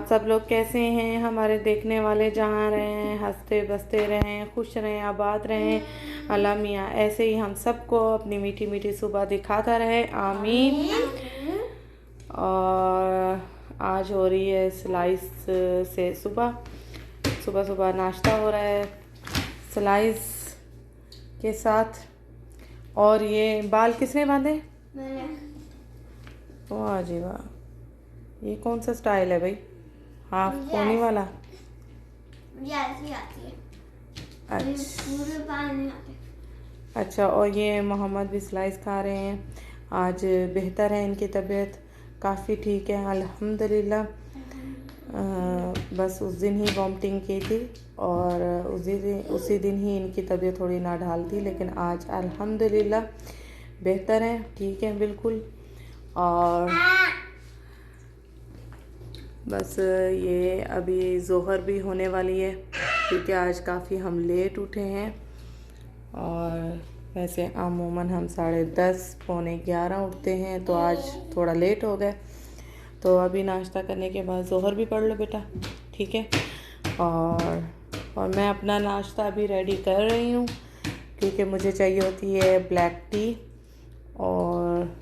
आप सब लोग कैसे हैं? हमारे देखने वाले जहाँ रहें, हंसते बसते रहें, खुश रहें, आबाद रहें। अल्लाह मियाँ ऐसे ही हम सबको अपनी मीठी मीठी सुबह दिखाता रहे, आमीन। और आज हो रही है स्लाइस से सुबह सुबह नाश्ता हो रहा है स्लाइस के साथ। और ये बाल किसने बांधे? वाह जी वाह, ये कौन सा स्टाइल है भाई? हाफ पोनी वाला? अच्छा। और ये मोहम्मद भी स्लाइस खा रहे हैं। आज बेहतर है इनकी तबीयत, काफ़ी ठीक है अल्हम्दुलिल्लाह। बस उस दिन ही वॉमिटिंग की थी और उसी दिन ही इनकी तबीयत थोड़ी नाढाल थी, लेकिन आज अल्हम्दुलिल्लाह बेहतर है, ठीक है बिल्कुल। और बस ये अभी ज़ोहर भी होने वाली है क्योंकि आज काफ़ी हम लेट उठे हैं। और वैसे अमूमन हम 10:30 पौने 11 उठते हैं, तो आज थोड़ा लेट हो गए। तो अभी नाश्ता करने के बाद ज़ोहर भी पढ़ लो बेटा, ठीक है। और मैं अपना नाश्ता अभी रेडी कर रही हूँ क्योंकि मुझे चाहिए होती है ब्लैक टी, और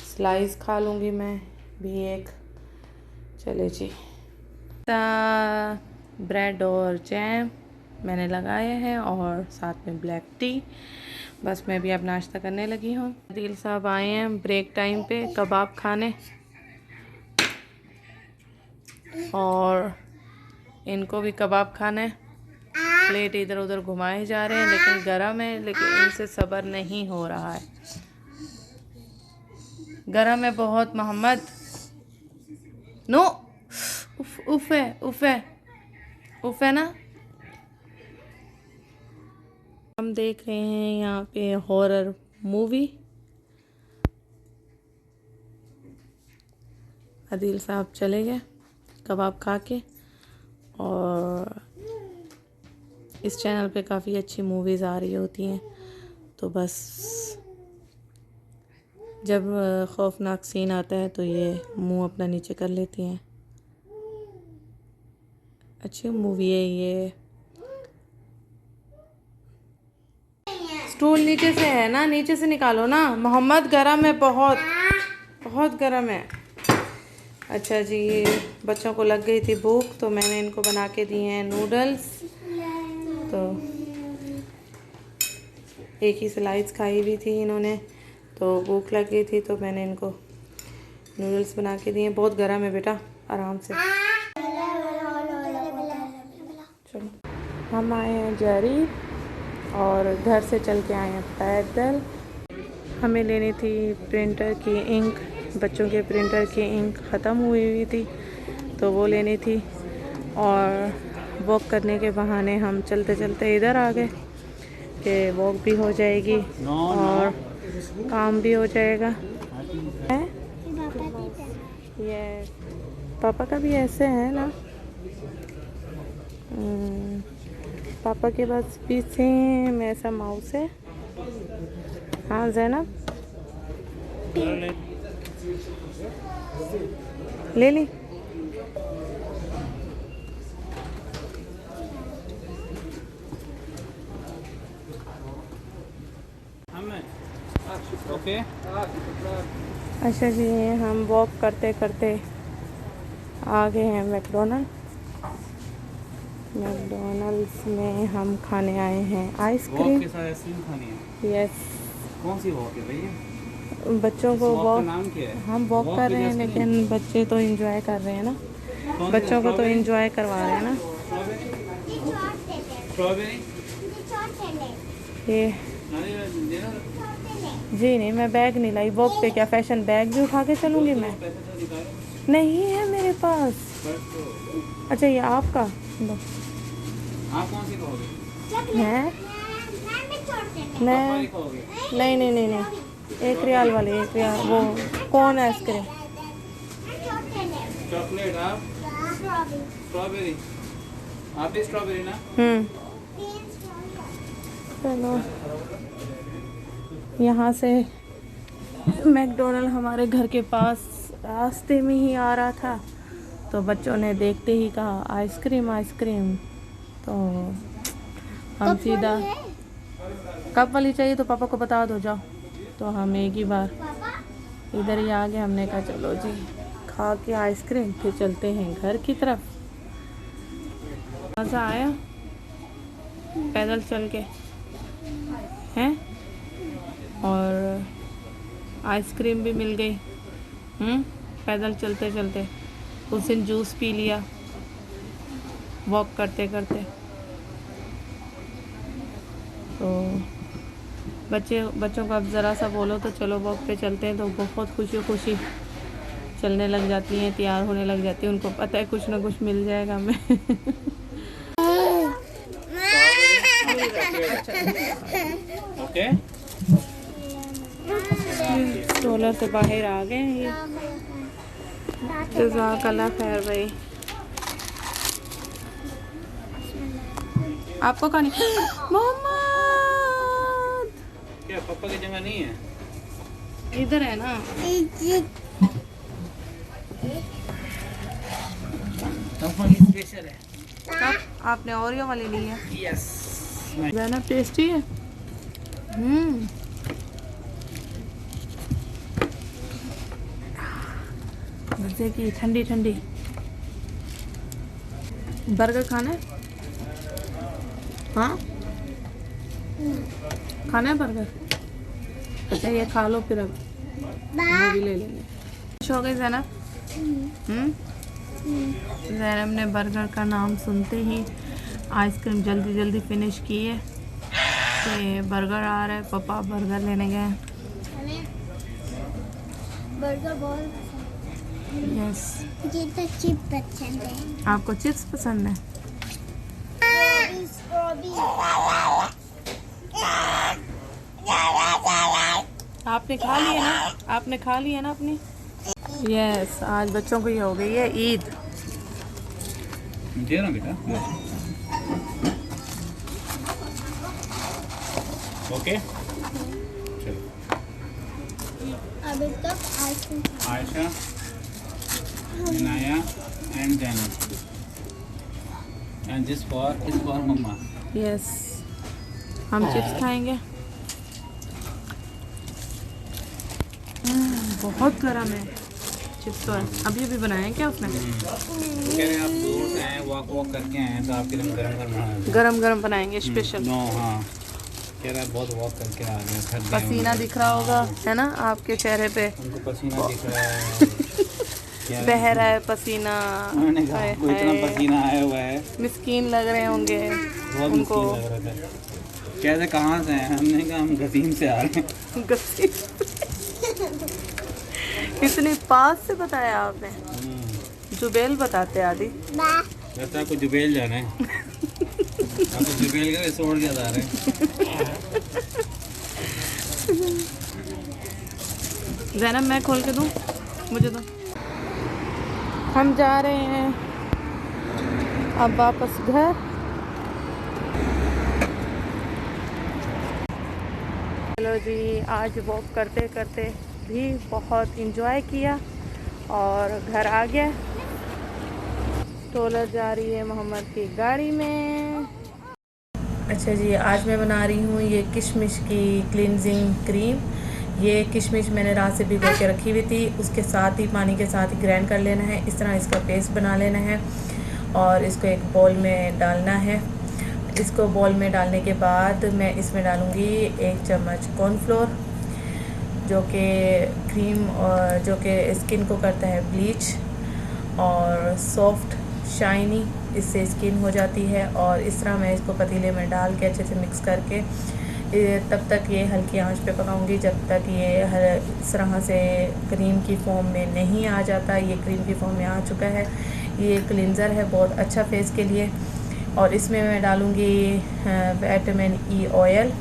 स्लाइस खा लूँगी मैं भी एक। चले जी, ब्रेड और जैम मैंने लगाए हैं और साथ में ब्लैक टी। बस मैं भी अब नाश्ता करने लगी हूँ। दिल साहब आए हैं ब्रेक टाइम पे कबाब खाने, और इनको भी कबाब खाने। प्लेट इधर उधर घुमाए जा रहे हैं, लेकिन गरम है, लेकिन इनसे सब्र नहीं हो रहा है। गरम है बहुत मोहम्मद। नो, उफ है ना। हम देख रहे हैं यहाँ पे हॉरर मूवी। आदिल साहब चले गए कबाब खा के। और इस चैनल पे काफ़ी अच्छी मूवीज़ आ रही होती हैं, तो बस जब खौफनाक सीन आता है तो ये मुंह अपना नीचे कर लेती हैं। अच्छी मूवी है ये। स्टूल नीचे से है ना, नीचे से निकालो ना मोहम्मद, गरम है बहुत, बहुत गरम है। अच्छा जी, बच्चों को लग गई थी भूख, तो मैंने इनको बना के दिए हैं नूडल्स। तो एक ही स्लाइस खाई हुई थी इन्होंने, तो भूख लग गई थी, तो मैंने इनको नूडल्स बना के दिए। बहुत गर्म है बेटा, आराम से। चलो, हम आए हैं जरी और घर से चल के आए हैं पैदल। हमें लेनी थी प्रिंटर की इंक, बच्चों के प्रिंटर की इंक ख़त्म हुई थी, तो वो लेनी थी। और वॉक करने के बहाने हम चलते चलते इधर आ गए कि वॉक भी हो जाएगी और काम भी हो जाएगा। है ये पापा का भी ऐसे है ना। पापा के पास भी सेम ऐसा माउस है। हाँ ज़ैनब, ले ली। ओके। अच्छा जी, हम वॉक करते करते आ गए हैं मैकडोनल्ड्स में। हम खाने आए हैं आइसक्रीम। वॉक के साथ आइसक्रीम खानी है? यस। कौन सी वॉक है भैया? बच्चों को वॉक का नाम क्या है? हम वॉक कर रहे हैं, लेकिन बच्चे तो एंजॉय कर रहे हैं ना। बच्चों को तो एंजॉय करवा रहे हैं ना। स्ट्रॉबेरी ये जी नहीं, मैं बैग नहीं लाई। वॉक पे क्या फैशन बैग भी उठा के चलूँगी मैं? नहीं है मेरे पास। अच्छा, ये आपका लो। आप कौन सी कहोगे? है नहीं, 1 रियाल वाली, 1 रियाल वो कौन आइसक्रीम। चॉकलेट। आप स्ट्रॉबेरी। आप भी स्ट्रॉबेरी ना? चलो, यहाँ से मैकडोनल्ड हमारे घर के पास रास्ते में ही आ रहा था, तो बच्चों ने देखते ही कहा आइसक्रीम आइसक्रीम, तो हम सीधा कप वाली चाहिए तो पापा को बता दो जाओ। तो हम एक ही बार इधर ही आ गए। हमने कहा चलो जी खा के आइसक्रीम फिर चलते हैं घर की तरफ। मज़ा आया पैदल चल के हैं, और आइसक्रीम भी मिल गई पैदल चलते चलते। उस दिन जूस पी लिया वॉक करते करते। तो बच्चों को अब ज़रा सा बोलो तो चलो वॉक पे चलते हैं तो बहुत खुशी चलने लग जाती हैं, तैयार होने लग जाती हैं। उनको पता है कुछ ना कुछ मिल जाएगा हमें। ओके सोलर से बाहर आ गए हैं ये। जज़ाकल्लाह खैर भाई। आपको कहानी मोहम्मद क्या पापा की जगह नहीं है? इधर है ना। पापा की स्पेशल है। कब आपने ओरियो वाली ली है? यस। ज़्यादा टेस्टी है। मज़े की ठंडी ठंडी। बर्गर खाना है? हाँ खाना है बर्गर? अच्छा ये खा लो फिर अब वो भी ले लेंगे। खुश हो गई ज़ैनब? ज़ैनब ने बर्गर का नाम सुनते ही आइसक्रीम जल्दी जल्दी फिनिश की है कि बर्गर आ रहा है। पापा बर्गर लेने गए। बर्गर बहुत यस। मुझे तो चिप्स पसंद है। आपको चिप्स पसंद है? आपने खा लिए ना? आपने खा लिया ना अपनी? यस आज बच्चों को ये हो गई है ईद। दे रहा हूं बेटा। ओके चलो। अभी तक ice cream Ayesha, Inaya and Zainab, and this for मम्मा। यस हम चिप्स खाएंगे। बहुत गर्म है चिप्स तो है। अभी अभी बनाए हैं क्या उसने? कह रहे हैं आप दूर से आए वॉक करके आए हैं तो आपके लिए गरम गरम बनाएंगे स्पेशल। नो हाँ कह रहा है बहुत वॉक करके आ गए, थक गए पसीना दिख रहा होगा है ना आपके चेहरे पे? उनको पसीना दिख रहा है। बह रहा है पसीना। उन्होंने कहा आपको इतना पसीना आया हुआ है। मिस्कीन लग रहे होंगे बहुत उनको। मुश्किल लग रहा था। कैसे कहाँ से हैं? हमने कहा हम गसीम से आ रहे हैं। इतने पास से बताया आपने? जुबेल बताते आदि। वैसे आपको जुबेल जाना है। आपको जुबेल का छोड़ के जा रहे हैं। ज़ैनब मैं खोल के दूँ? मुझे दो। हम जा रहे हैं अब वापस घर। चलो जी आज वॉक करते करते भी बहुत इंजॉय किया और घर आ गया। टोलर जा रही है मोहम्मद की गाड़ी में। अच्छा जी आज मैं बना रही हूँ ये किशमिश की क्लिनजिंग क्रीम। ये किशमिश मैंने रात से भिगो के रखी हुई थी, उसके साथ ही पानी के साथ ही ग्राइंड कर लेना है। इस तरह इसका पेस्ट बना लेना है और इसको एक बाउल में डालना है। इसको बाउल में डालने के बाद मैं इसमें डालूँगी 1 चम्मच कॉर्नफ्लोर जो कि क्रीम और जो कि स्किन को करता है ब्लीच और सॉफ्ट शाइनी, इससे स्किन हो जाती है। और इस तरह मैं इसको पतीले में डाल के अच्छे से मिक्स करके तब तक ये हल्की आंच पे पकाऊंगी जब तक ये इस तरह से क्रीम की फॉर्म में नहीं आ जाता। ये क्रीम की फॉर्म में आ चुका है। ये क्लिनज़र है बहुत अच्छा फेस के लिए। और इसमें मैं डालूँगी विटामिन ई ऑयल।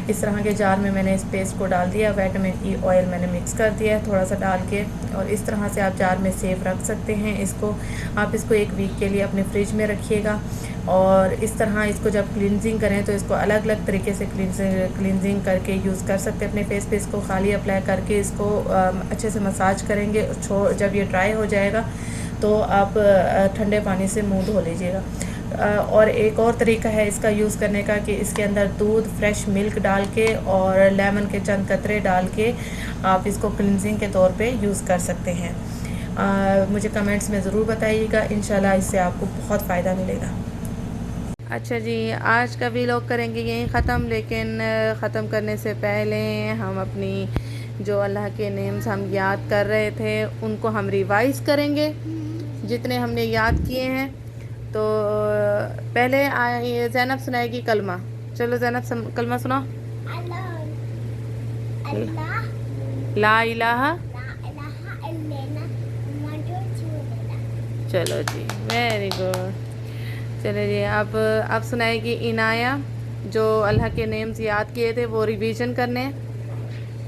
इस तरह के जार में मैंने इस पेस्ट को डाल दिया। विटामिन ई ऑयल मैंने मिक्स कर दिया है थोड़ा सा डाल के। और इस तरह से आप जार में सेव रख सकते हैं इसको। आप इसको 1 वीक के लिए अपने फ्रिज में रखिएगा। और इस तरह इसको जब क्लिनजिंग करें तो इसको अलग अलग तरीके से क्लिनजिंग करके यूज़ कर सकते हैं अपने फेस पे। इसको खाली अप्लाई करके इसको अच्छे से मसाज करेंगे। जब ये ड्राई हो जाएगा तो आप ठंडे पानी से मुंह धो लीजिएगा। और एक और तरीका है इसका यूज़ करने का कि इसके अंदर दूध फ्रेश मिल्क डाल के और लेमन के चंद कतरे डाल के आप इसको क्लिनजिंग के तौर पे यूज़ कर सकते हैं। मुझे कमेंट्स में ज़रूर बताइएगा, इंशाल्लाह इससे आपको बहुत फ़ायदा मिलेगा। अच्छा जी, आज का व्लॉग करेंगे यहीं ख़त्म, लेकिन ख़त्म करने से पहले हम अपनी जो अल्लाह के नेम्स हम याद कर रहे थे उनको हम रिवाइज़ करेंगे जितने हमने याद किए हैं। तो पहले ज़ैनब सुनाएगी कलमा। चलो ज़ैनब कलमा सुनाओ। ला इलाहा। चलो जी, वेरी गुड। चलो जी, अब सुनाएगी इनाया, जो अल्लाह के नेम्स याद किए थे वो रिवीजन करने।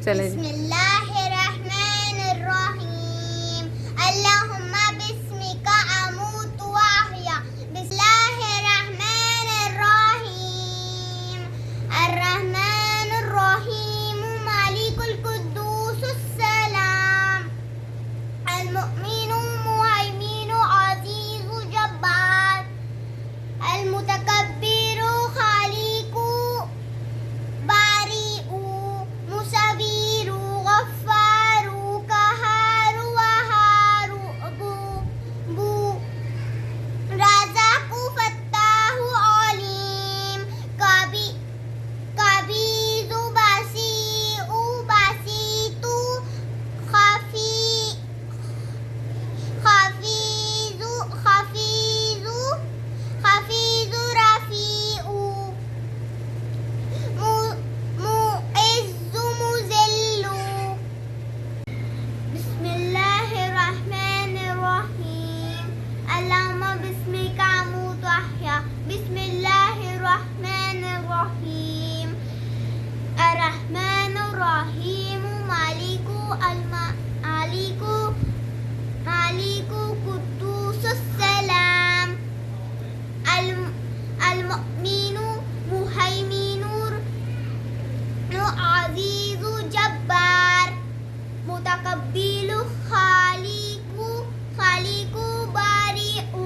चले जी। बिस्मिल्लाहिर्रहमानिर्रहीम, अल्लाहुम्मा बिस्मिका अमूतु व अहया, बिस्मिल्लाहिर्रहमानिर्रहीम, अर्रहमानिर्रहीम, मालिकुल कुद्दूसुस सलाम, अल-मुअमिनु मुहैमिनु अज़ीज़ु जब्बार, अल-मुतकब्बिरु खालिकु बारिउ मुसव्विरु गफ्फारू कहारू वहारू बू राज़ाकु फत्ताहु अलीम, कबीज़ु बासीउ बासीतु खफीज़ु रफ़ीउ, मुइज़्ज़ु मुज़िल्लु। बिस्मिल्लाहिर्रहमानिर्रहीम, अल्लाहुम्मा बिस्मिका अमूतु व अहया, बिस्मिल्लाहिर्रहमानिर्रहीम, अर्रहमानिर्रहीम, मालिकु कुद्दूसुस सलाम, अल-मुअमिनु मुहैमिनु अज़ीज़ु जब्बार, मुतकब्बिरु खालिकु बारिउ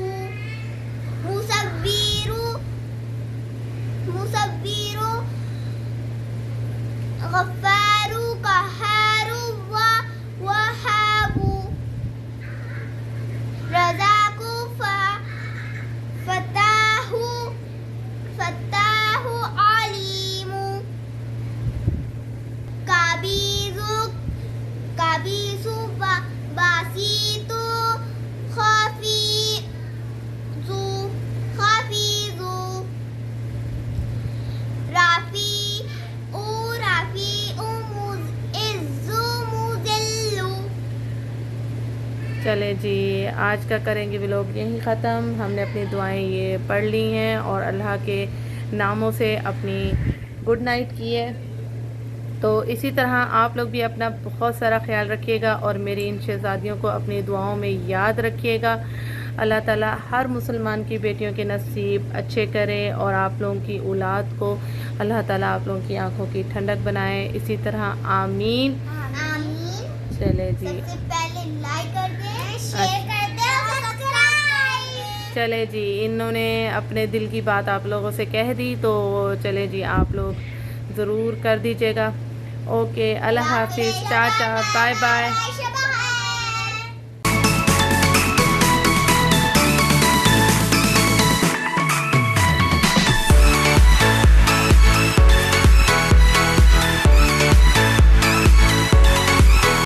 मुसव्विरु गफ्फारू कहारू वहाबू रज़ाकु फत्ताहु अलीमु, कबीज़ु बासीतु खफीज़ु रफ़ीउ मुइज़्ज़ु मुज़िल्लु। चले जी, आज का करेंगे व्लॉग यहीं ख़त्म। हमने अपनी दुआएं ये पढ़ ली हैं और अल्लाह के नामों से अपनी गुड नाइट की है। तो इसी तरह आप लोग भी अपना बहुत सारा ख्याल रखिएगा और मेरी इन शहज़ादियों को अपनी दुआओं में याद रखिएगा। अल्लाह ताला हर मुसलमान की बेटियों के नसीब अच्छे करे और आप लोगों की औलाद को अल्लाह ताला आप लोगों की आंखों की ठंडक बनाए। इसी तरह आमीन। चले जी, सबसे पहले लाइक कर दें, शेयर कर दें और सब्सक्राइब। चले जी, इन्होंने अपने दिल की बात आप लोगों से कह दी, तो चले जी आप लोग ज़रूर कर दीजिएगा। ओके, अल्लाह हाफिज़, टाटा, बाय बाय।